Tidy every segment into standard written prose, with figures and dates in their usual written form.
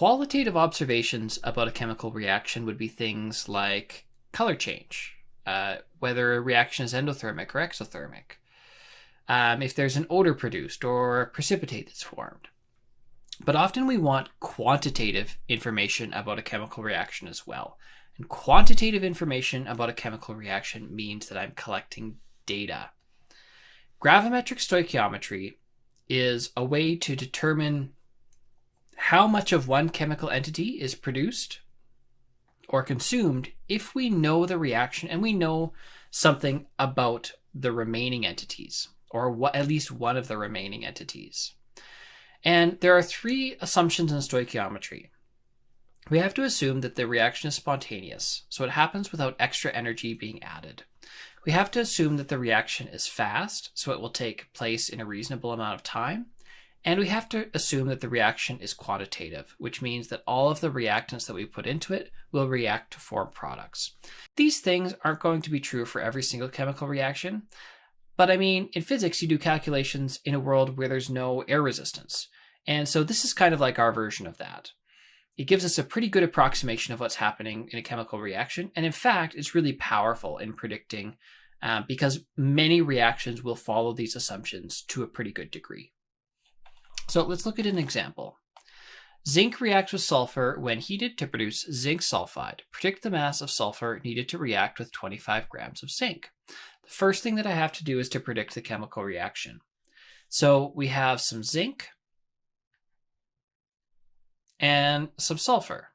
qualitative observations about a chemical reaction would be things like color change, whether a reaction is endothermic or exothermic, if there's an odor produced or a precipitate that's formed. But often we want quantitative information about a chemical reaction as well. And quantitative information about a chemical reaction means that I'm collecting data. Gravimetric stoichiometry is a way to determine how much of one chemical entity is produced or consumed if we know the reaction and we know something about the remaining entities, or at least one of the remaining entities. And there are three assumptions in stoichiometry. We have to assume that the reaction is spontaneous, so it happens without extra energy being added. We have to assume that the reaction is fast, so it will take place in a reasonable amount of time. And we have to assume that the reaction is quantitative, which means that all of the reactants that we put into it will react to form products. These things aren't going to be true for every single chemical reaction, but I mean, in physics, you do calculations in a world where there's no air resistance. And so this is kind of like our version of that. It gives us a pretty good approximation of what's happening in a chemical reaction. And in fact, it's really powerful in predicting because many reactions will follow these assumptions to a pretty good degree. So let's look at an example. Zinc reacts with sulfur when heated to produce zinc sulfide. Predict the mass of sulfur needed to react with 25 grams of zinc. The first thing that I have to do is to predict the chemical reaction. So we have some zinc and some sulfur.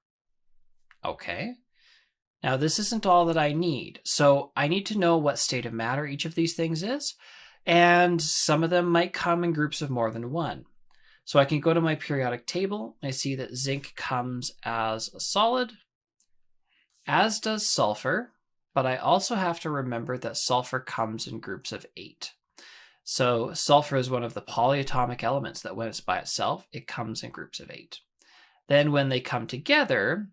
Okay. Now this isn't all that I need. So I need to know what state of matter each of these things is. And some of them might come in groups of more than one. So I can go to my periodic table. I see that zinc comes as a solid, as does sulfur. But I also have to remember that sulfur comes in groups of 8. So sulfur is one of the polyatomic elements that when it's by itself, it comes in groups of 8. Then when they come together,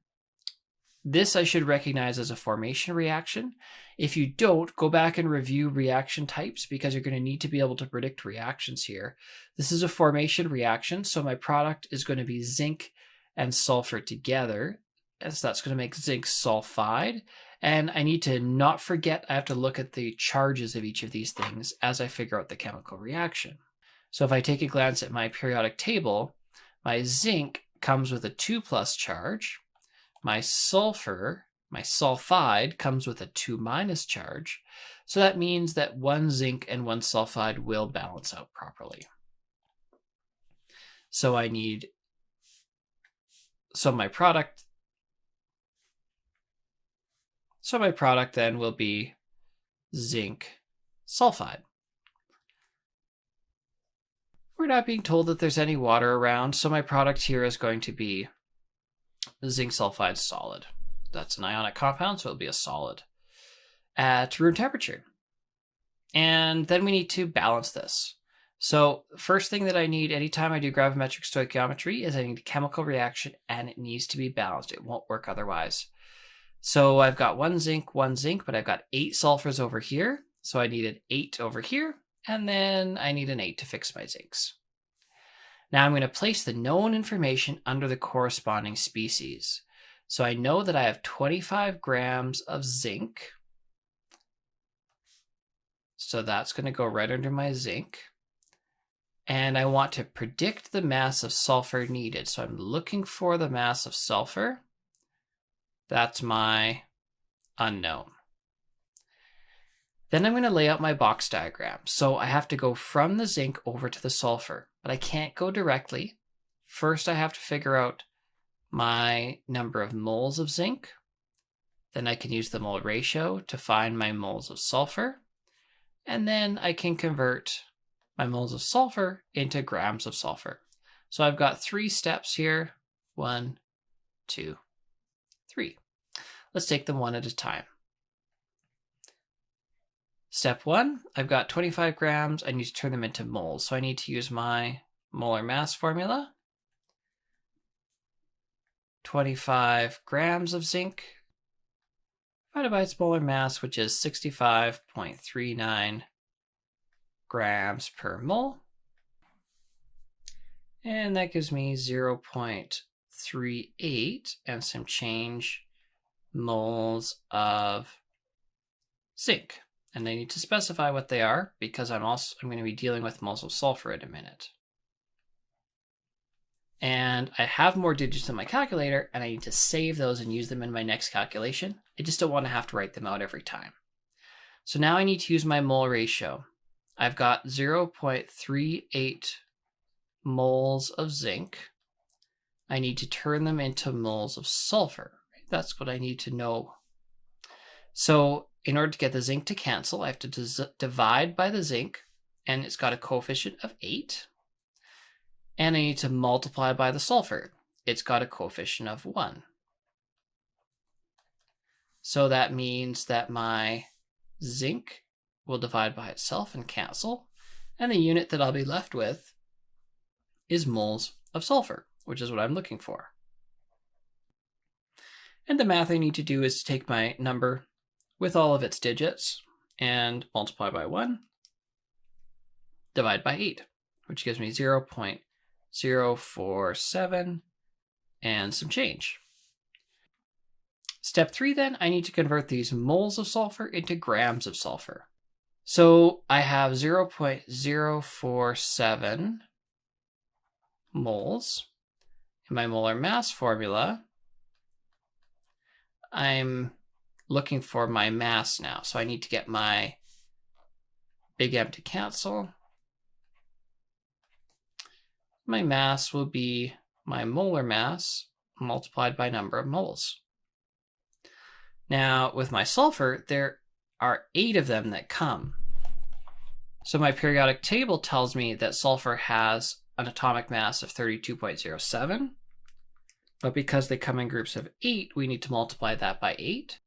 this I should recognize as a formation reaction. If you don't, go back and review reaction types because you're going to need to be able to predict reactions here. This is a formation reaction, so my product is going to be zinc and sulfur together. And so that's going to make zinc sulfide. And I need to not forget, I have to look at the charges of each of these things as I figure out the chemical reaction. So if I take a glance at my periodic table, my zinc comes with a 2+ charge. My sulfur, my sulfide, comes with a 2- charge. So that means that one zinc and one sulfide will balance out properly. So my product then will be zinc sulfide. We're not being told that there's any water around, so my product here is going to be zinc sulfide solid. That's an ionic compound, so it'll be a solid at room temperature. And then we need to balance this. So the first thing that I need anytime I do gravimetric stoichiometry is I need a chemical reaction and it needs to be balanced. It won't work otherwise. So I've got one zinc, but I've got 8 sulfurs over here. So I need an 8 over here, and then I need an 8 to fix my zincs. Now I'm going to place the known information under the corresponding species. So I know that I have 25 grams of zinc. So that's going to go right under my zinc. And I want to predict the mass of sulfur needed. So I'm looking for the mass of sulfur. That's my unknown. Then I'm going to lay out my box diagram. So I have to go from the zinc over to the sulfur, but I can't go directly. First, I have to figure out my number of moles of zinc. Then I can use the mole ratio to find my moles of sulfur. And then I can convert my moles of sulfur into grams of sulfur. So I've got 3 steps here. 1, 2, 3. Let's take them one at a time. Step 1, I've got 25 grams. I need to turn them into moles. So I need to use my molar mass formula. 25 grams of zinc divided by its molar mass, which is 65.39 grams per mole. And that gives me 0.39 12.38 and some change moles of zinc. And I need to specify what they are because I'm going to be dealing with moles of sulfur in a minute. And I have more digits in my calculator, and I need to save those and use them in my next calculation. I just don't want to have to write them out every time. So now I need to use my mole ratio. I've got 0.38 moles of zinc. I need to turn them into moles of sulfur. That's what I need to know. So in order to get the zinc to cancel, I have to divide by the zinc, and it's got a coefficient of 8. And I need to multiply by the sulfur. It's got a coefficient of 1. So that means that my zinc will divide by itself and cancel. And the unit that I'll be left with is moles of sulfur, which is what I'm looking for. And the math I need to do is to take my number with all of its digits and multiply by 1, divide by 8, which gives me 0.047 and some change. Step 3 then, I need to convert these moles of sulfur into grams of sulfur. So I have 0.047 moles. In my molar mass formula, I'm looking for my mass now. So I need to get my big M to cancel. My mass will be my molar mass multiplied by number of moles. Now, with my sulfur, there are 8 of them that come. So my periodic table tells me that sulfur has an atomic mass of 32.07. But because they come in groups of 8, we need to multiply that by 8.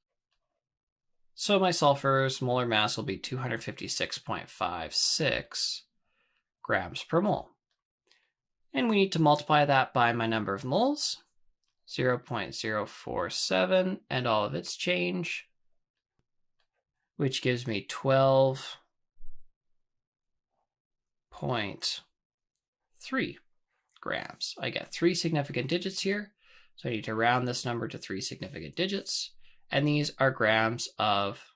So my sulfur's molar mass will be 256.56 grams per mole. And we need to multiply that by my number of moles, 0.047, and all of its change, which gives me 12.3 grams. I get 3 significant digits here, so I need to round this number to 3 significant digits, and these are grams of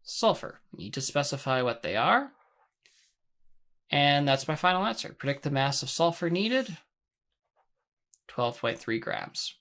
sulfur. I need to specify what they are. And that's my final answer. Predict the mass of sulfur needed, 12.3 grams.